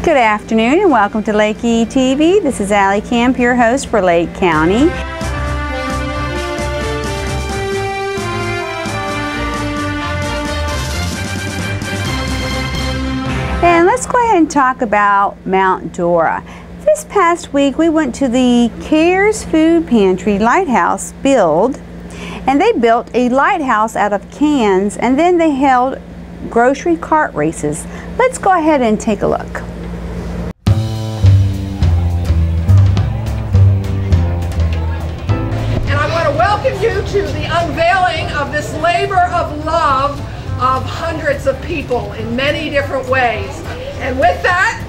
Good afternoon and welcome to Lakeetv. This is Allie Camp, your host for Lake County. And let's go ahead and talk about Mount Dora. This past week we went to the CARES Food Pantry Lighthouse build, and they built a lighthouse out of cans, and then they held grocery cart races. Let's go ahead and take a look. Welcome you to the unveiling of this labor of love of hundreds of people in many different ways. And with that,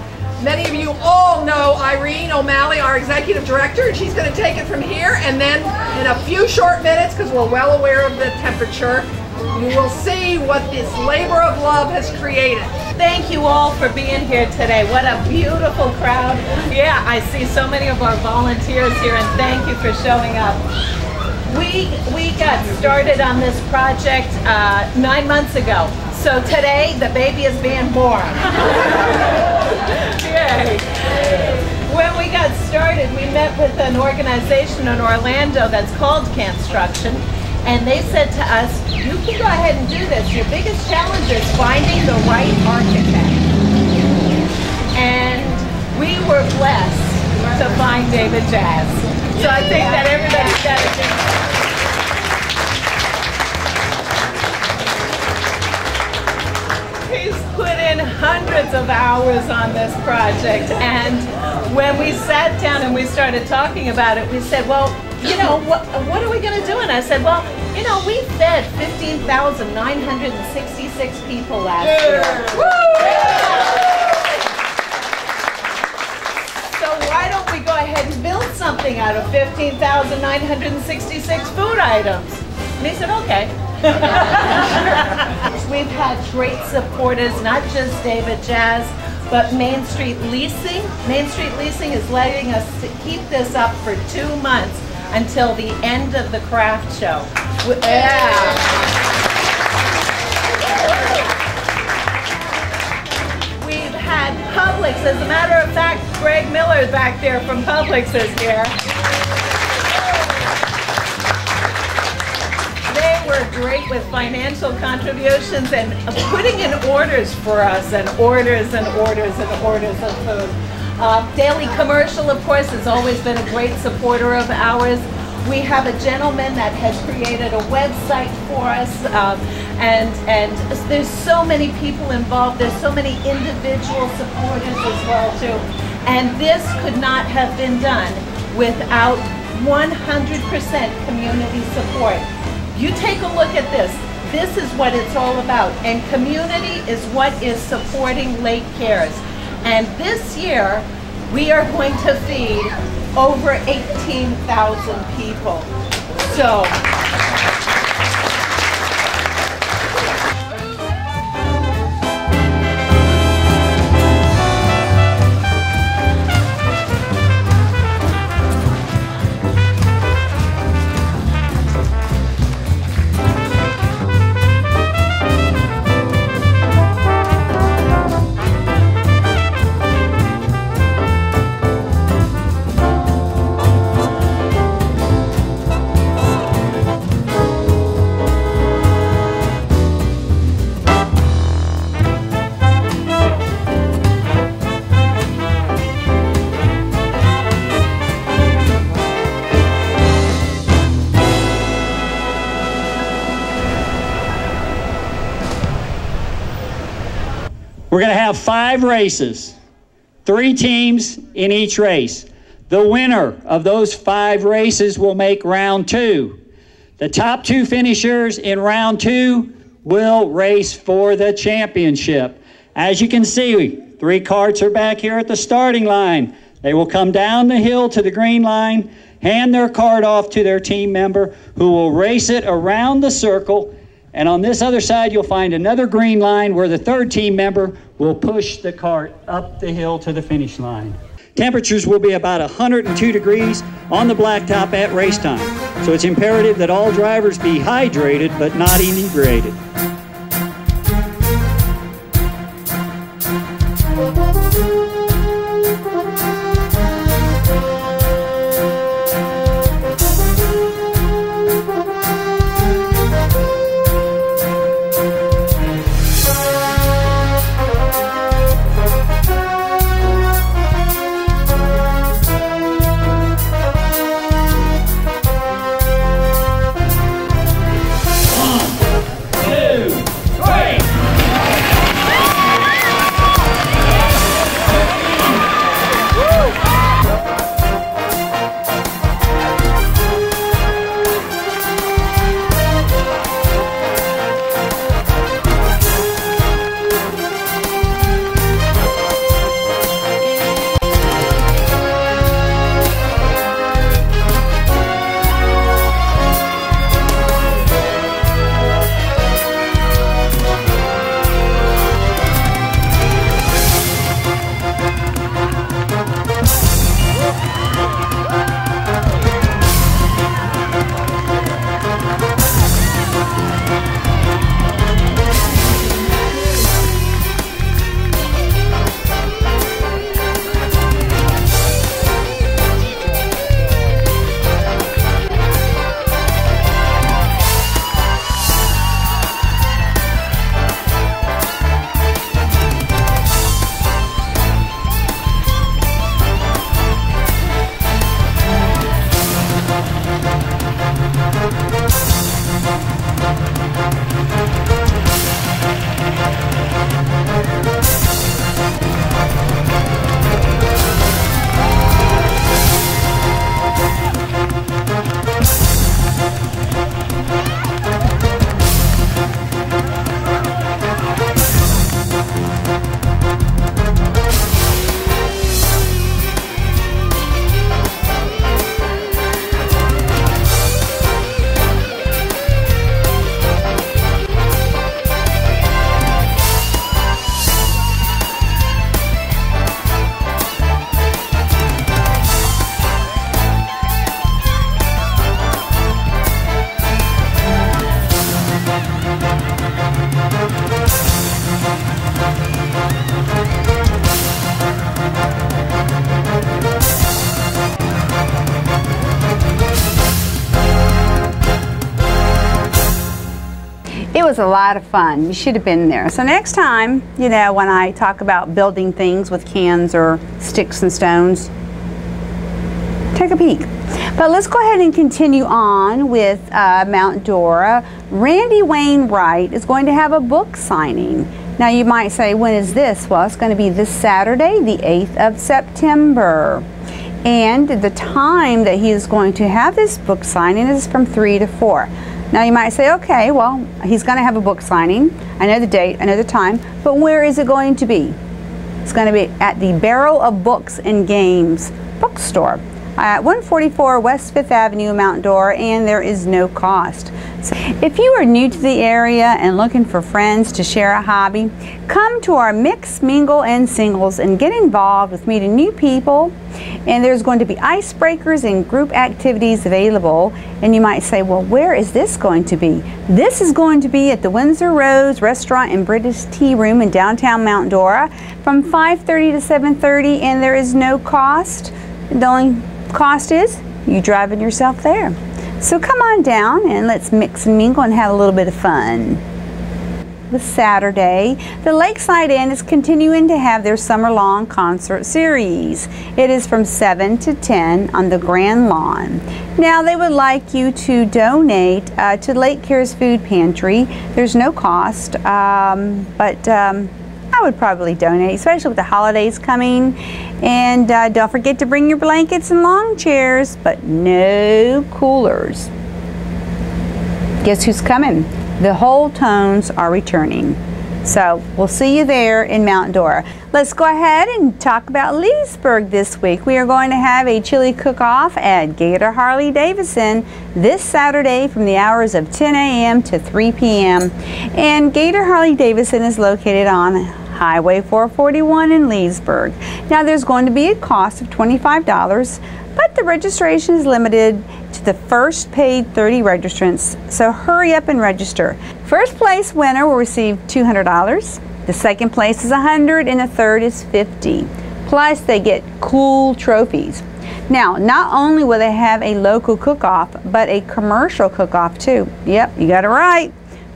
many of you all know Irene O'Malley, our executive director, and she's going to take it from here, and then in a few short minutes, because we're well aware of the temperature, you will see what this labor of love has created. Thank you all for being here today. What a beautiful crowd. Yeah, I see so many of our volunteers here, and thank you for showing up. We got started on this project 9 months ago. So today, the baby is being born. Yay. When we got started, we met with an organization in Orlando that's called Canstruction, and they said to us, you can go ahead and do this. Your biggest challenge is finding the right architect. And we were blessed to find David Jazz. So I think that everybody's got to do. He's put in hundreds of hours on this project, and when we sat down and we started talking about it, we said, well, you know, what are we going to do? And I said, well, you know, we fed 15,966 people last year. So why don't we go ahead and build something out of 15,966 food items? And he said, okay. We've had great supporters, not just David Jazz, but Main Street Leasing. Main Street Leasing is letting us keep this up for 2 months until the end of the craft show. Yeah. We've had Publix. As a matter of fact, Greg Miller back there from Publix is here. They were great with financial contributions and putting in orders for us, and orders and orders and orders of food. Daily Commercial, of course, has always been a great supporter of ours. We have a gentleman that has created a website for us, and there's so many people involved. There's so many individual supporters as well, too. And this could not have been done without 100% community support. You take a look at this. This is what it's all about. And community is what is supporting Lake Cares. And this year, we are going to feed over 18,000 people. So. We're going to have 5 races, 3 teams in each race. The winner of those 5 races will make round 2. The top 2 finishers in round 2 will race for the championship. As you can see, 3 carts are back here at the starting line. They will come down the hill to the green line, hand their cart off to their team member, who will race it around the circle. And on this other side, you'll find another green line where the 3rd team member will push the cart up the hill to the finish line. Temperatures will be about 102 degrees on the blacktop at race time. So it's imperative that all drivers be hydrated but not inebriated. was a lot of fun. You should have been there. So next time, you know, when I talk about building things with cans or sticks and stones, take a peek. But let's go ahead and continue on with Mount Dora. Randy Wainwright is going to have a book signing. Now you might say, when is this? Well, it's going to be this Saturday, the 8th of September. And the time that he is going to have this book signing is from 3 to 4. Now you might say, okay, well, he's going to have a book signing. I know the date, I know the time, but where is it going to be? It's going to be at the Barrel of Books and Games bookstore at 144 West 5th Avenue, Mount Dora, and there is no cost. So if you are new to the area and looking for friends to share a hobby, come to our Mix, Mingle, and Singles and get involved with meeting new people. And there's going to be icebreakers and group activities available. And you might say, well, where is this going to be? This is going to be at the Windsor Rose Restaurant and British Tea Room in downtown Mount Dora from 5:30 to 7:30, and there is no cost. The only cost is you driving yourself there. So come on down and let's mix and mingle and have a little bit of fun. This Saturday, the Lakeside Inn is continuing to have their summer-long concert series. It is from 7 to 10 on the Grand Lawn. Now they would like you to donate to Lake Cares Food Pantry. There's no cost, but I would probably donate, especially with the holidays coming. And don't forget to bring your blankets and lawn chairs, but no coolers. Guess who's coming? The Whole Tones are returning. So we'll see you there in Mount Dora. Let's go ahead and talk about Leesburg this week. We are going to have a chili cook-off at Gator Harley-Davidson this Saturday from the hours of 10 a.m. to 3 p.m. And Gator Harley-Davidson is located on Highway 441 in Leesburg. Now there's going to be a cost of $25, but the registration is limited to the first paid 30 registrants, so hurry up and register. First place winner will receive $200, the second place is $100, and the third is $50. Plus they get cool trophies. Now, not only will they have a local cook-off, but a commercial cook-off too. Yep, you got it right.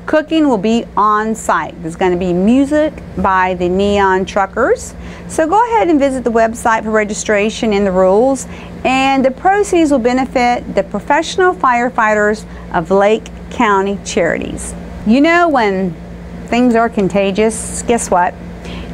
Cooking will be on site. There's going to be music by the Neon Truckers. So go ahead and visit the website for registration and the rules. And the proceeds will benefit the professional firefighters of Lake County Charities. You know, when things are contagious, guess what?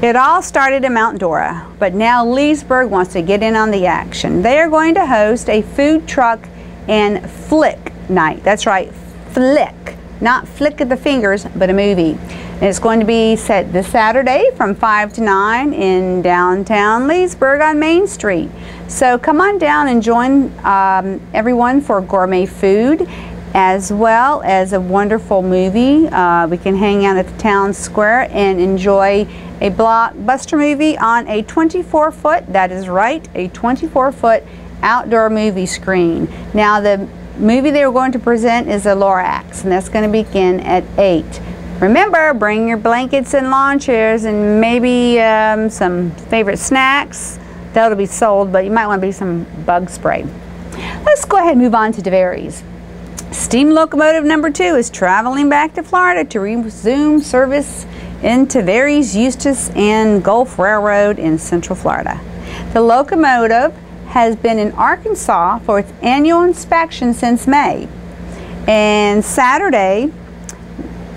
It all started in Mount Dora, but now Leesburg wants to get in on the action. They are going to host a food truck and flick night. That's right, flick. Not flick of the fingers, but a movie. And it's going to be set this Saturday from 5 to 9 in downtown Leesburg on Main Street. So come on down and join everyone for gourmet food as well as a wonderful movie. We can hang out at the town square and enjoy a blockbuster movie on a 24-foot, that is right, a 24-foot outdoor movie screen. Now the movie they were going to present is a Lorax, and that's going to begin at 8. Remember, bring your blankets and lawn chairs and maybe some favorite snacks. That'll be sold, but you might want to be some bug spray. Let's go ahead and move on to DeVary's. Steam locomotive number 2 is traveling back to Florida to resume service in DeVary's, Eustis, and Gulf Railroad in Central Florida. The locomotive has been in Arkansas for its annual inspection since May. And Saturday,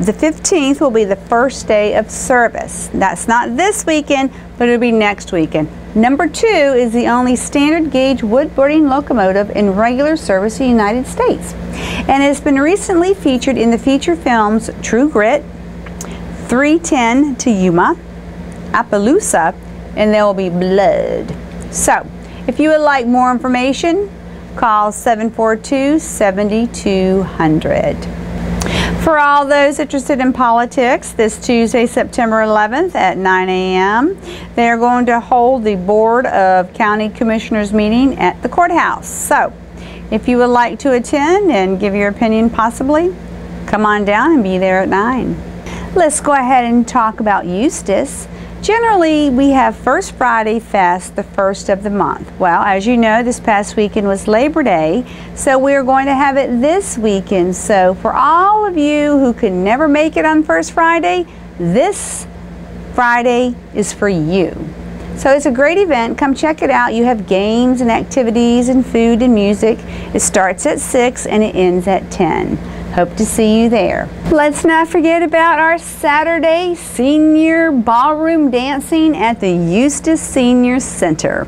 the 15th, will be the first day of service. That's not this weekend, but it'll be next weekend. Number 2 is the only standard gauge wood-burning locomotive in regular service in the United States. And it's been recently featured in the feature films True Grit, 310 to Yuma, Appaloosa, and There Will Be Blood. So, if you would like more information, call 742-7200. For all those interested in politics, this Tuesday, September 11th at 9 a.m., they are going to hold the Board of County Commissioners meeting at the courthouse. So, if you would like to attend and give your opinion possibly, come on down and be there at 9. Let's go ahead and talk about Eustis. Generally, we have First Friday Fest the first of the month. Well, as you know, this past weekend was Labor Day, so we're going to have it this weekend. So for all of you who can never make it on First Friday, this Friday is for you. So it's a great event. Come check it out. You have games and activities and food and music. It starts at 6 and it ends at 10. Hope to see you there. Let's not forget about our Saturday senior ballroom dancing at the Eustis Senior Center.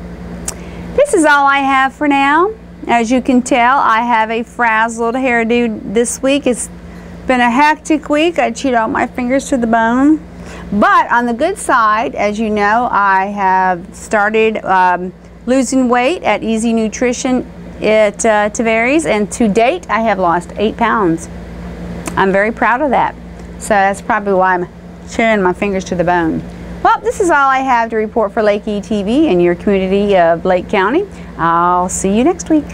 This is all I have for now. As you can tell, I have a frazzled hairdo this week. It's been a hectic week. I chewed all my fingers to the bone. But on the good side, as you know, I have started losing weight at Easy Nutrition at Tavares, and to date I have lost 8 pounds. I'm very proud of that. So that's probably why I'm chewing my fingers to the bone. Well, this is all I have to report for LakeETV and your community of Lake County. I'll see you next week.